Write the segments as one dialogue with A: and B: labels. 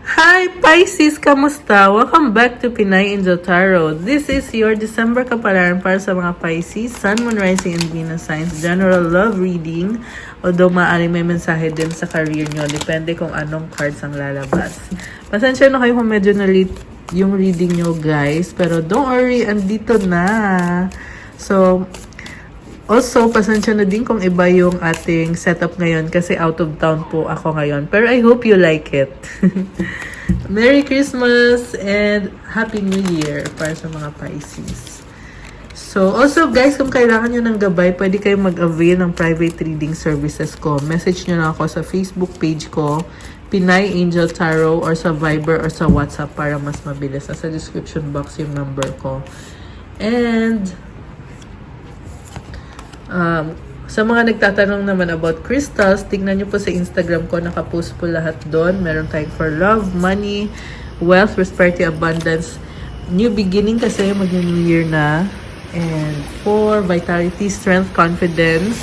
A: Hi Pisces! Kamusta? Welcome back to Pinay Angel Tarot. This is your December kapalaran para sa mga Pisces, Sun, Moon, Rising, and Venus signs. General love reading. Although maaaring may mensahe din sa career nyo. Depende kung anong cards ang lalabas. Pasensya na kayo kung medyo na-late yung reading nyo, guys. Pero don't worry, andito na. So, also, pasensya na din kung iba yung ating setup ngayon kasi out of town po ako ngayon. Pero I hope you like it. Merry Christmas and Happy New Year para sa mga Pisces. So, also guys, kung kailangan nyo ng gabay, pwede kayong mag-avail ng private reading services ko. Message nyo na ako sa Facebook page ko, Pinay Angel Tarot, or sa Viber or sa WhatsApp para mas mabilis. Sa description box yung number ko. And sa mga nagtatanong naman about crystals, tingnan nyo po sa Instagram ko, nakapost po lahat doon. Meron tayong for love, money, wealth, prosperity, abundance, new beginning kasi mag-new year na, and for vitality, strength, confidence,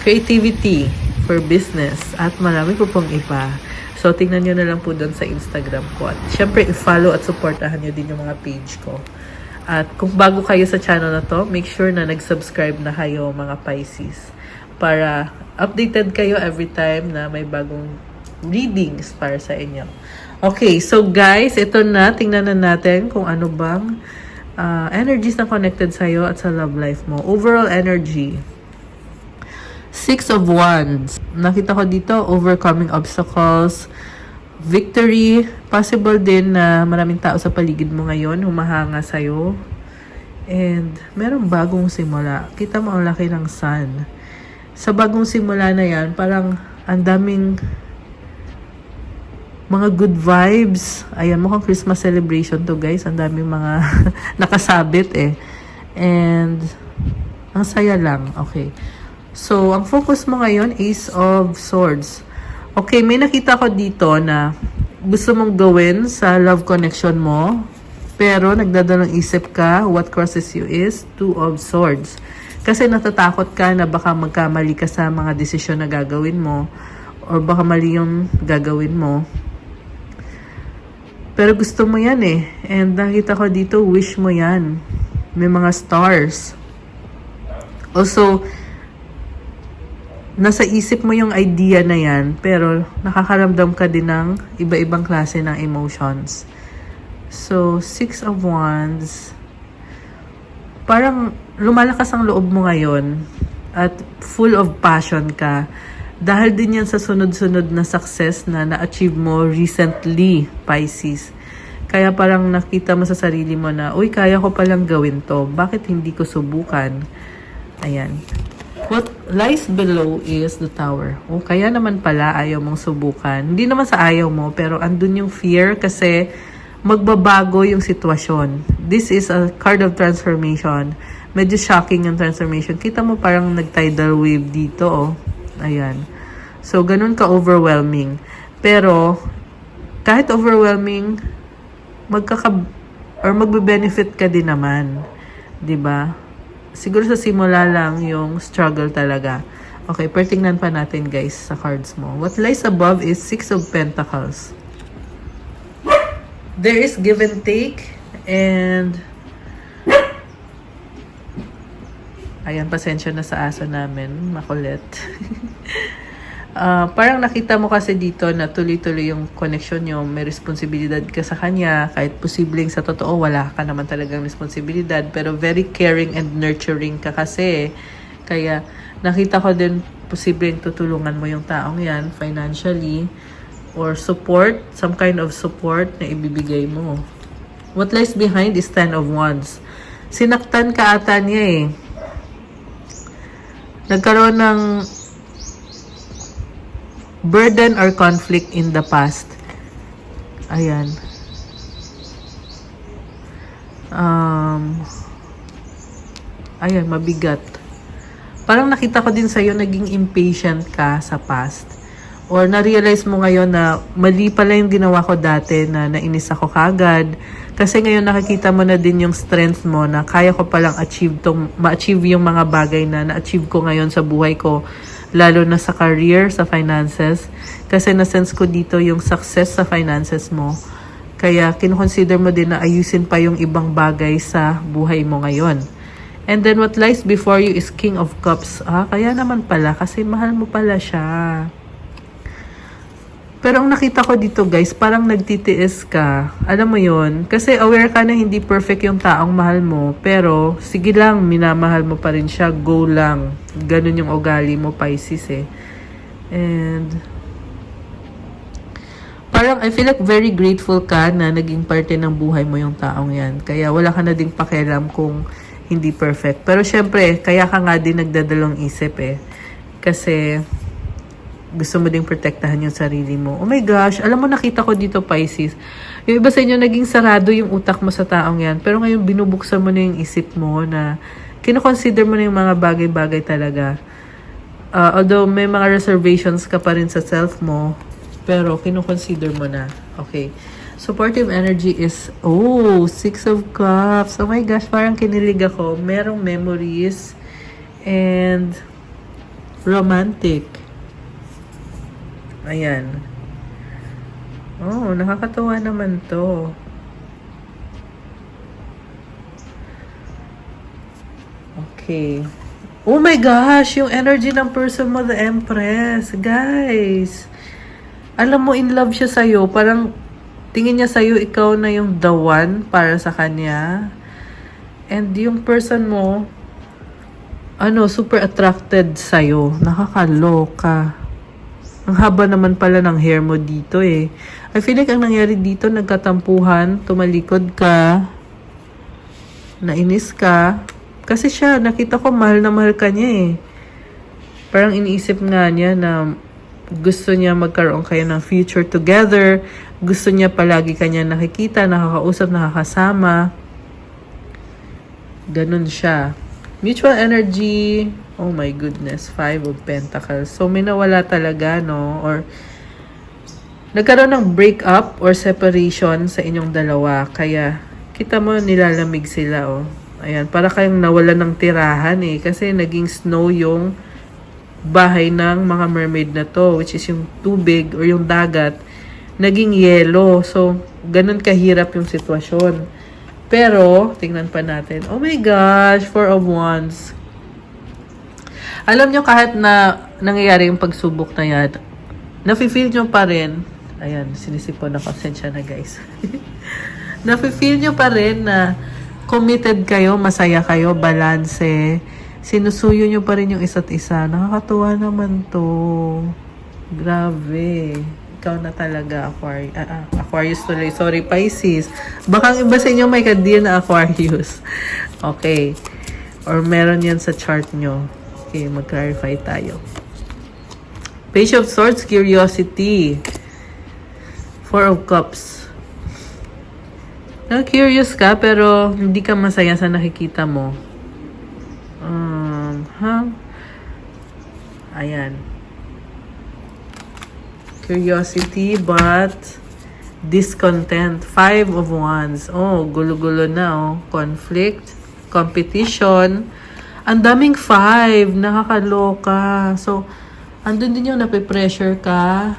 A: creativity, for business, at marami po pong iba. So, tingnan nyo na lang po doon sa Instagram ko. At syempre, i-follow at supportahan nyo din yung mga page ko. At kung bago kayo sa channel na to, make sure na nag-subscribe na kayo mga Pisces para updated kayo every time na may bagong readings para sa inyo. Okay, so guys, ito na. Tingnan na natin kung ano bang energies na connected sa'yo at sa love life mo. Overall energy. 6 of Wands. Nakita ko dito, overcoming obstacles, victory. Possible din na maraming tao sa paligid mo ngayon humahanga sa'yo. And merong bagong simula. Kita mo ang laki ng sun. Sa bagong simula na yan, parang ang daming mga good vibes. Ayan, mukhang Christmas celebration to guys. Ang daming mga nakasabit eh. And ang saya lang. Okay. So, ang focus mo ngayon is of Swords. Okay, may nakita ko dito na gusto mong gawin sa love connection mo, pero nagdadalang isip ka, what crosses you is 2 of Swords. Kasi natatakot ka na baka magkamali ka sa mga desisyon na gagawin mo, or baka mali yung gagawin mo. Pero gusto mo yan eh. And nakita ko dito, wish mo yan. May mga stars. Also, nasa isip mo yung idea na yan, pero nakakaramdam ka din ng iba-ibang klase ng emotions. So, 6 of Wands. Parang lumalakas ang loob mo ngayon at full of passion ka. Dahil din yan sa sunod-sunod na success na na-achieve mo recently, Pisces. Kaya parang nakita mo sa sarili mo na, uy, kaya ko palang gawin to. Bakit hindi ko subukan? Ayan. What lies below is the Tower. O kaya naman pala ayaw mong subukan. Hindi naman sa ayaw mo, pero andun yung fear kasi magbabago yung sitwasyon. This is a card of transformation. Medyo shocking yung transformation. Kita mo parang nag-tidal wave dito, oh. Ayan. So, ganun ka-overwhelming. Pero, kahit overwhelming, magbe-benefit ka din naman. 'Di ba? Siguro sa simula lang yung struggle talaga. Okay, pertingnan pa natin guys sa cards mo. What lies above is 6 of Pentacles. There is give and take and ayan, pasensya na sa aso namin. Makulit. Parang nakita mo kasi dito na tuloy-tuloy yung connection nyo. May responsibilidad ka sa kanya. Kahit posibleng sa totoo, wala ka naman talagang responsibilidad. Pero very caring and nurturing ka kasi. Kaya nakita ko din posibleng tutulungan mo yung taong yan financially or support, some kind of support na ibibigay mo. What lies behind is 10 of Wands. Sinaktan ka ata niya eh. Nagkaroon ng burden or conflict in the past. Ayan. Ayan, mabigat. Parang nakita ko din sa'yo, naging impatient ka sa past. Or na-realize mo ngayon na mali pala yung ginawa ko dati na nainis ako kagad. Kasi ngayon nakikita mo na din yung strength mo na kaya ko palang ma-achieve yung mga bagay na na-achieve ko ngayon sa buhay ko lalo na sa career, sa finances. Kasi na-sense ko dito yung success sa finances mo. Kaya kinukonsider mo din na ayusin pa yung ibang bagay sa buhay mo ngayon. And then what lies before you is King of Cups. Kaya naman pala, kasi mahal mo pala siya. Pero ang nakita ko dito guys, parang nagtitiis ka. Alam mo yon, kasi aware ka na hindi perfect yung taong mahal mo. Pero sige lang, minamahal mo pa rin siya. Go lang. Ganun yung ugali mo, Pisces eh. And parang I feel like very grateful ka na naging parte ng buhay mo yung taong yan. Kaya wala ka na ding pakialam kung hindi perfect. Pero syempre, kaya ka nga din nagdadalong isip eh. Kasi gusto mo ding protektahan yung sarili mo. Oh my gosh, alam mo nakita ko dito Pisces. Yung iba sa inyo naging sarado yung utak mo sa taong yan. Pero ngayon binubuksan mo na yung isip mo na kinoconsider mo na yung mga bagay-bagay talaga. Although may mga reservations ka pa rin sa self mo, pero kinoconsider mo na. Okay. Supportive energy is, Six of Cups. Oh my gosh, parang kinilig ako. Merong memories and romantic. Ayan. Nakakatawa naman to. Okay. Oh my gosh, yung energy ng person mo, the Empress. Guys, alam mo, in love siya sa'yo. Parang tingin niya sa'yo, ikaw na yung the one para sa kanya. And yung person mo, super attracted sa'yo. Nakakaloka. Ang haba naman pala ng hair mo dito eh. I feel like ang nangyari dito, nagkatampuhan, tumalikod ka, nainis ka. Kasi siya, nakita ko mahal na mahal ka niya eh. Parang iniisip nga niya na gusto niya magkaroon kayo ng future together. Gusto niya palagi kanya nakikita, nakakausap, nakakasama. Ganun siya. Mutual energy. Oh my goodness, 5 of Pentacles. So, may nawala talaga, no? Or, nagkaroon ng breakup or separation sa inyong dalawa. Kaya, kita mo, nilalamig sila, oh. Ayan, para kayong nawala ng tirahan, eh. Kasi, naging snow yung bahay ng mga mermaid na to, which is yung tubig or yung dagat, naging yelo. So, ganun kahirap yung sitwasyon. Pero, tingnan pa natin. Oh my gosh, 4 of Wands. Alam nyo, kahit na nangyayari yung pagsubok na yan, nafe-feel nyo pa rin, ayan, sinisipon na konsensya na guys. Nafe-feel nyo pa rin na committed kayo, masaya kayo, balanse, sinusuyo nyo pa rin yung isa't isa. Nakakatuwa naman to. Grabe. Ikaw na talaga, Aquarius tuloy. Sorry, Pisces. Baka ang iba sa inyo may kadil na Aquarius. Okay. Or meron yan sa chart nyo. Okay, mag-clarify tayo. Page of Swords, Curiosity. 4 of Cups. Na-curious ka, pero hindi ka masaya sa nakikita mo. Ayan. Curiosity, but discontent. 5 of Wands. Gulo-gulo na, Conflict, competition. Ang daming 5. Nakakaloka. So, andun din yung nape-pressure ka.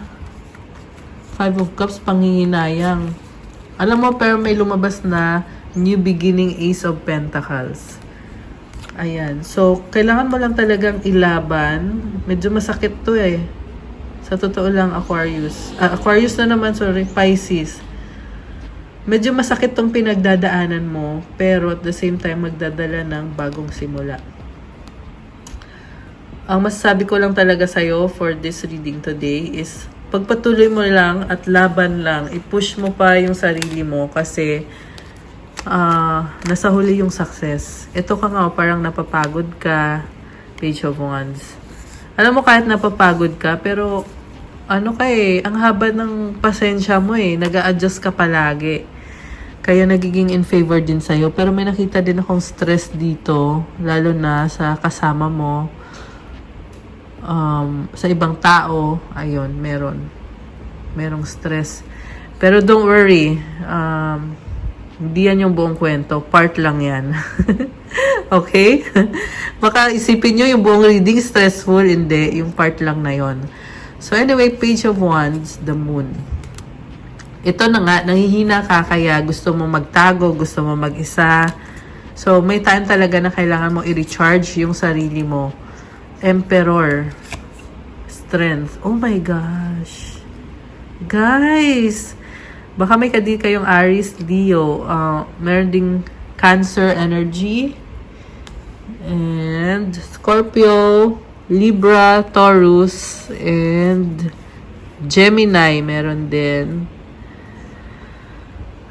A: 5 of Cups, panghihinayang. Alam mo, pero may lumabas na new beginning, Ace of Pentacles. Ayan. So, kailangan mo lang talagang ilaban. Medyo masakit to eh. Sa totoo lang, Aquarius. Aquarius na naman, sorry. Pisces. Medyo masakit tong pinagdadaanan mo. Pero at the same time, magdadala ng bagong simula. Ang masasabi ko lang talaga sa'yo for this reading today is pagpatuloy mo lang at laban lang. I-push mo pa yung sarili mo kasi nasa huli yung success. Ito ka nga, parang napapagod ka. Page of Wands. Alam mo, kahit napapagod ka, pero ang haba ng pasensya mo eh. Nag-a-adjust ka palagi. Kaya nagiging in favor din sa'yo. Pero may nakita din akong stress dito, lalo na sa kasama mo. Sa ibang tao, ayun, merong stress. Pero don't worry, hindi yan yung buong kwento, part lang yan. Okay? Baka isipin nyo yung buong reading stressful. Hindi. Yung part lang na yon. So anyway, Page of Wands, the Moon. Ito na nga, nanghihina ka kaya gusto mo magtago, gusto mo mag-isa. So may time talaga na kailangan mo i-recharge yung sarili mo. Emperor. Strength. Oh my gosh. Guys! Baka may kadi kayong Aries, Leo. Meron ding Cancer energy. And Scorpio, Libra, Taurus, and Gemini meron din.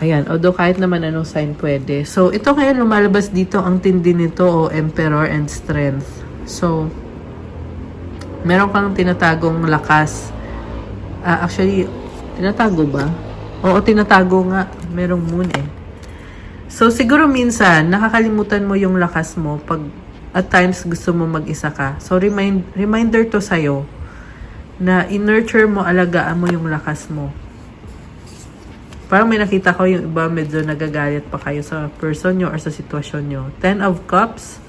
A: Ayan, although kahit naman anong sign pwede. So, ito kaya lumalabas dito ang tindi nito o Emperor and Strength. So, meron kang tinatagong lakas. Actually, tinatago ba? Oo, tinatago nga. Merong moon eh. So, siguro minsan, nakakalimutan mo yung lakas mo pag at times gusto mo mag-isa ka. So, reminder to sa'yo na in-nurture mo, alagaan mo yung lakas mo. Parang may nakita ko yung iba medyo nagagalit pa kayo sa person nyo or sa sitwasyon nyo. 10 of Cups,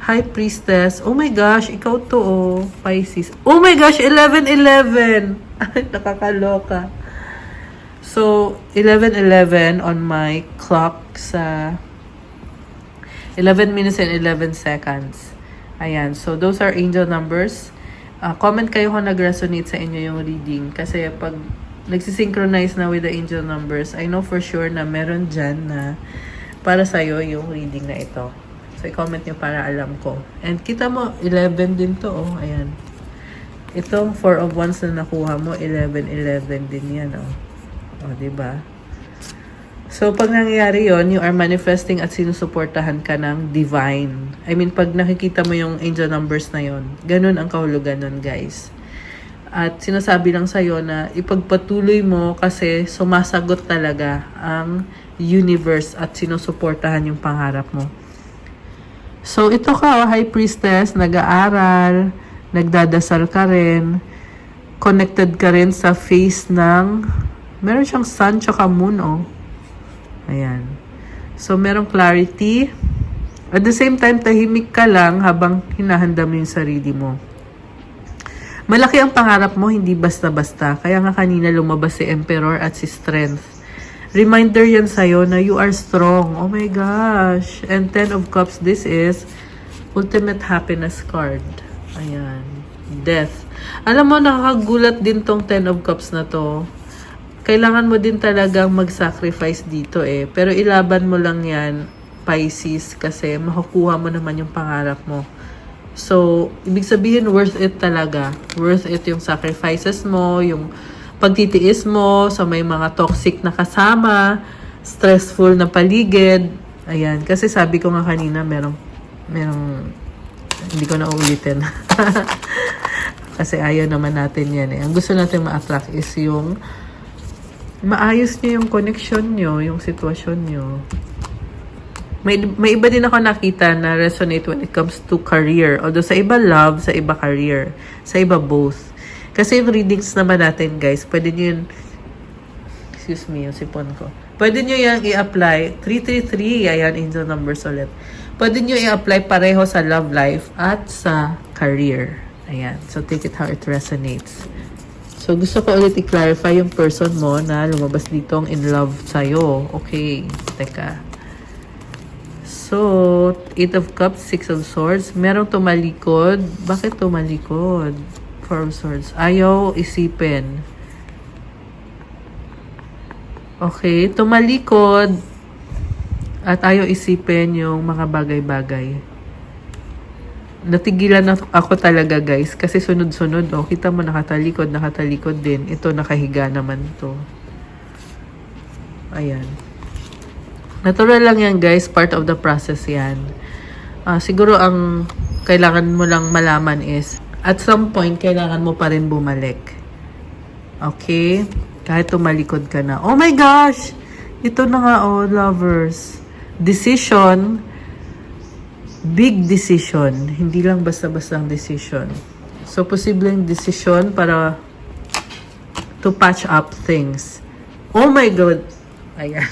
A: High Priestess. Oh my gosh, ikaw to oh, Pisces. Oh my gosh, 11-11. Nakakaloka. So, 11:11 on my clock sa 11 minutes and 11 seconds. Ayan. So, those are angel numbers. Comment kayo kung nag-resonate sa inyo yung reading. Kasi pag nagsisynchronize na with the angel numbers, I know for sure na meron dyan na para sa'yo yung reading na ito. So, i-comment nyo para alam ko. And kita mo, 11 din to. Oh. Ayan. Itong 4 of Wands na nakuha mo, 11-11 din yan. Oh. O, diba? So, pag nangyayari yon, you are manifesting at sinusuportahan ka ng divine. I mean, pag nakikita mo yung angel numbers na yon, ganun ang kahulugan nun, guys. At sinasabi lang sa'yo na ipagpatuloy mo kasi sumasagot talaga ang universe at sinusuportahan yung pangarap mo. So, ito ka, High Priestess, nag-aaral, nagdadasal ka rin, connected ka rin sa face ng meron siyang sun tsaka moon, oh. Ayan. So, merong clarity. At the same time, tahimik ka lang habang hinahanda mo yung sarili mo. Malaki ang pangarap mo, hindi basta-basta. Kaya nga kanina lumabas si Emperor at si Strength. Reminder yan sa'yo na you are strong. Oh my gosh. And 10 of Cups, this is ultimate happiness card. Ayan. Death. Alam mo, nakakagulat din tong 10 of Cups na to. Kailangan mo din talagang mag-sacrifice dito eh. Pero ilaban mo lang yan, Pisces, kasi makukuha mo naman yung pangarap mo. So, ibig sabihin, worth it talaga. Worth it yung sacrifices mo, yung pagtitiis mo sa may mga toxic na kasama, stressful na paligid. Ayan, kasi sabi ko nga kanina, merong hindi ko na uulitin. Kasi ayaw naman natin yan eh. Ang gusto natin ma-attract is yung maayos niyo yung connection niyo, yung sitwasyon niyo. May iba din ako nakita na resonate when it comes to career. Although sa iba love, sa iba career. Sa iba both. Kasi yung readings naman natin, guys, pwede nyo yun, excuse me, yung sipon ko. Pwede nyo yan i-apply, 333, ayan, angel numbers ulit. Pwede nyo i-apply pareho sa love life at sa career. Ayan, so take it how it resonates. So, gusto ko ulit i-clarify yung person mo na lumabas ditong in love sa'yo. Okay, teka. So, 8 of Cups, 6 of Swords. Merong tumalikod. Bakit tumalikod? 4 of Swords. Ayaw isipin. Okay, tumalikod at ayaw isipin yung mga bagay-bagay. Natigilan na ako talaga, guys, kasi sunod-sunod, oh, kita mo nakatalikod din. Ito nakahiga naman to. Ayan. Natural lang yan, guys, part of the process yan. Siguro ang kailangan mo lang malaman is at some point kailangan mo pa rin bumalik. Okay? Kahit tumalikod ka na. Oh my gosh! Ito na nga, oh, lovers. Decision. Big decision. Hindi lang basta-basta ang decision. So, posibleng decision para to patch up things. Oh my God! Ayan.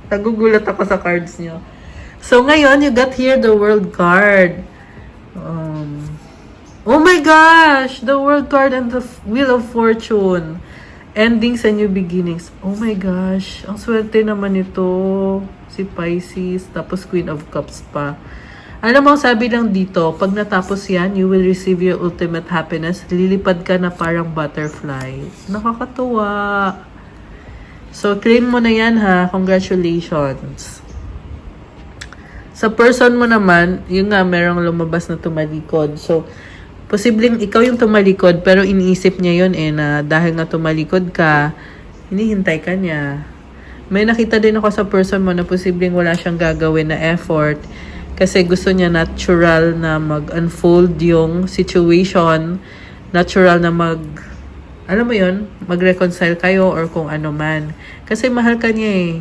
A: Nagugulat ako sa cards nyo. So, ngayon, you got here the world card. Oh my gosh! The world card and the wheel of fortune. Endings and new beginnings. Oh my gosh. Ang swerte naman ito. Si Pisces. Tapos Queen of Cups pa. Alam mo, sabi lang dito, pag natapos yan, you will receive your ultimate happiness. Lilipad ka na parang butterfly. Nakakatuwa. So, claim mo na yan ha. Congratulations. Sa person mo naman, yun nga, merong lumabas na tumalikod. So, posibleng ikaw yung tumalikod, pero iniisip niya yun na dahil nga tumalikod ka, hinihintay ka niya. May nakita din ako sa person mo na posibleng wala siyang gagawin na effort kasi gusto niya natural na mag-unfold yung situation, natural na alam mo yun, mag-reconcile kayo or kung ano man. Kasi mahal ka niya eh.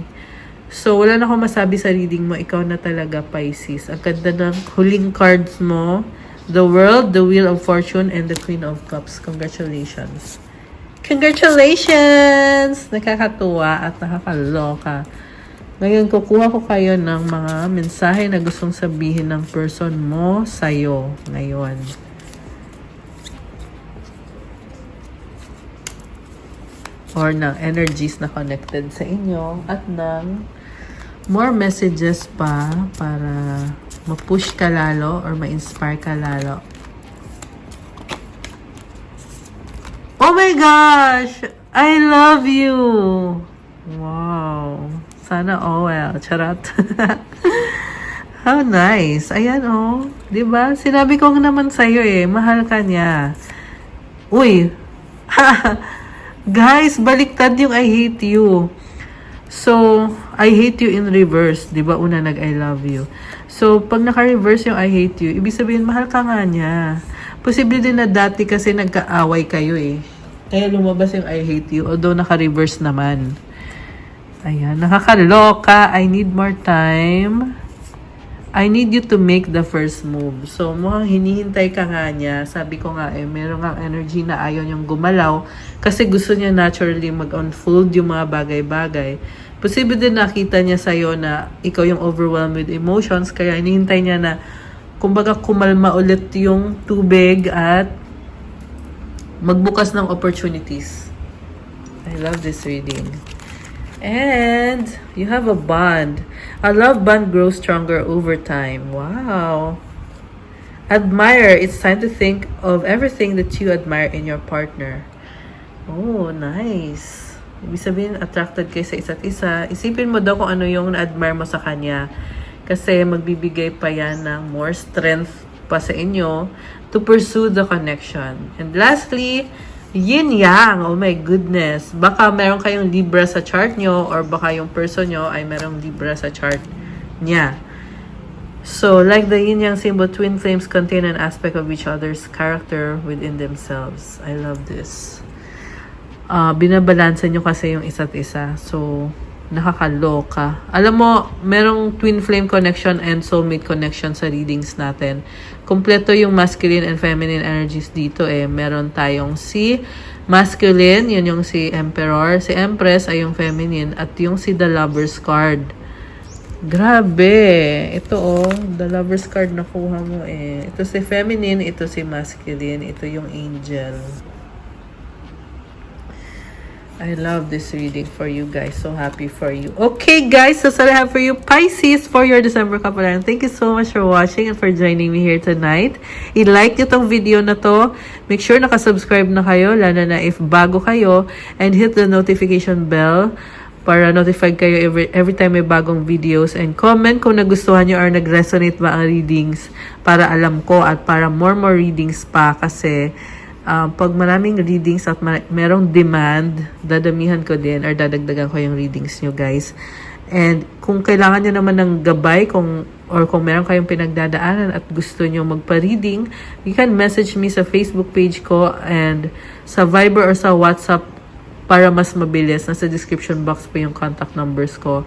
A: So, wala na akong masabi sa reading mo. Ikaw na talaga, Pisces. Ang ganda ng huling cards mo. The World, the Wheel of Fortune, and the Queen of Cups. Congratulations. Congratulations! Nakakatuwa at nakakaloka. Ngayon, kukuha ko kayo ng mga mensahe na gustong sabihin ng person mo sa'yo ngayon. Or ng energies na connected sa inyo at ng more messages pa para ma-push ka lalo or ma-inspire ka lalo. Oh my gosh! I love you! Wow! Sana well. Charot. How nice. Ayan oh. Diba? Sinabi ko naman sa'yo mahal ka niya. Uy! Guys, baliktad yung I hate you. So, I hate you in reverse. Diba? Una nag-I love you. So, pag naka-reverse yung I hate you, ibig sabihin, mahal ka nga niya. Posible din na dati kasi nagkaaway kayo Kaya lumabas yung I hate you. Although naka-reverse naman. Ayan. Nakakaloka. I need more time. I need you to make the first move. So, mukhang hinihintay ka nga niya. Sabi ko nga meron nga energy na ayaw niyang gumalaw kasi gusto niya naturally mag-unfold yung mga bagay-bagay. Posible din nakita niya sa'yo na ikaw yung overwhelmed with emotions kaya hinihintay niya na kumbaga kumalma ulit yung tubig at magbukas ng opportunities. I love this reading. And you have a bond. A love bond grows stronger over time. Wow. Admire. It's time to think of everything that you admire in your partner. Oh, nice. Ibig sabihin, attracted kayo sa isa't isa. Isipin mo daw kung ano yung na-admire mo sa kanya. Kasi magbibigay pa yan ng more strength pa sa inyo to pursue the connection. And lastly, yin yang. Oh my goodness. Baka meron kayong Libra sa chart nyo or baka yung person nyo ay merong Libra sa chart niya. So, like the yin yang symbol, twin flames contain an aspect of each other's character within themselves. I love this. Binabalansa nyo kasi yung isa't isa. So, nakakaloka. Alam mo, merong twin flame connection and soulmate connection sa readings natin. Kompleto yung masculine and feminine energies dito Meron tayong si masculine, yun yung si Emperor. Si Empress ay yung feminine. At yung si The Lover's card. Grabe! Ito The Lover's card nakuha mo Ito si feminine, ito si masculine, ito yung angel. I love this reading for you guys. So happy for you. Okay, guys. So, what I have for you, Pisces, for your December Kapalaran. Thank you so much for watching and for joining me here tonight. I-like nyo tong video na to. Make sure nakasubscribe na kayo, lalo na if bago kayo. And hit the notification bell para notified kayo every time may bagong videos. And comment kung nagustuhan nyo or nag-resonate ba ang readings para alam ko at para more readings pa kasi pag maraming readings at merong demand, dadamihan ko din or dadagdagan ko yung readings nyo guys. And kung kailangan nyo naman ng gabay kung meron kayong pinagdadaanan at gusto nyo magpa-reading, you can message me sa Facebook page ko and sa Viber or sa WhatsApp para mas mabilis. Nasa description box po yung contact numbers ko.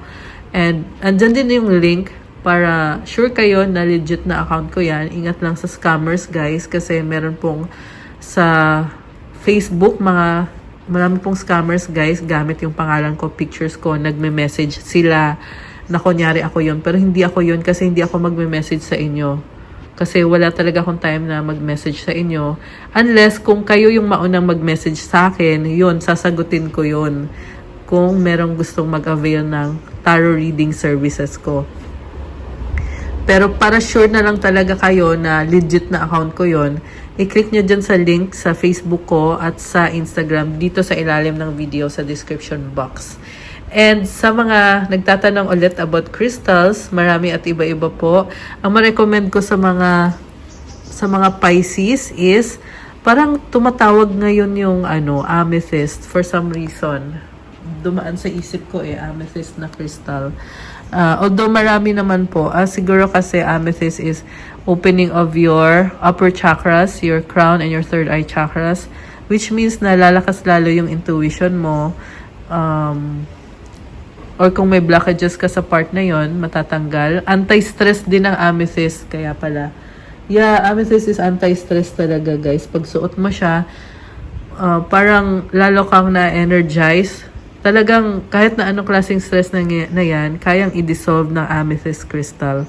A: And andyan din yung link para sure kayo na legit na account ko yan. Ingat lang sa scammers guys kasi meron pong sa Facebook, marami pong scammers guys, gamit yung pangalan ko, pictures ko, nagme-message sila na kunyari ako yun. Pero hindi ako yun kasi hindi ako magme-message sa inyo. Kasi wala talaga akong time na mag-message sa inyo. Unless kung kayo yung maunang mag-message sa akin, yun, sasagutin ko yun. Kung merong gustong mag-avail ng tarot reading services ko. Pero para sure na lang talaga kayo na legit na account ko yon, i-click nyo dyan sa link sa Facebook ko at sa Instagram dito sa ilalim ng video sa description box. And sa mga nagtatanong ulit about crystals, marami at iba-iba po. Ang ma-recommend ko sa mga Pisces is parang tumatawag ngayon yung amethyst for some reason. Dumaan sa isip ko amethyst na crystal. Although marami naman po, siguro kasi amethyst is opening of your upper chakras, your crown and your third eye chakras, which means na lalakas lalo yung intuition mo. Or kung may blockages ka sa part na yon, matatanggal. Anti-stress din ang amethyst, kaya pala. Yeah, amethyst is anti-stress talaga, guys. Pag suot mo siya, parang lalo kang na-energize. Talagang kahit na anong klaseng stress na yan, kayang i-dissolve ng amethyst crystal.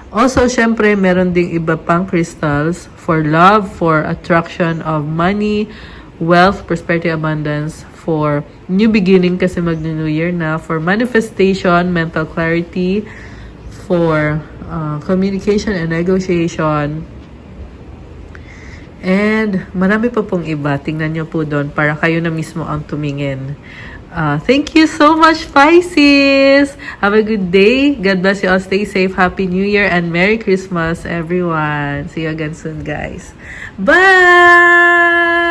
A: Also, syempre, meron ding iba pang crystals for love, for attraction of money, wealth, prosperity, abundance, for new beginning kasi mag-New Year na, for manifestation, mental clarity, for communication and negotiation, and marami pa pong iba. Tingnan nyo po doon para kayo na mismo ang tumingin. Thank you so much, Pisces! Have a good day. God bless you all. Stay safe. Happy New Year and Merry Christmas, everyone. See you again soon, guys. Bye!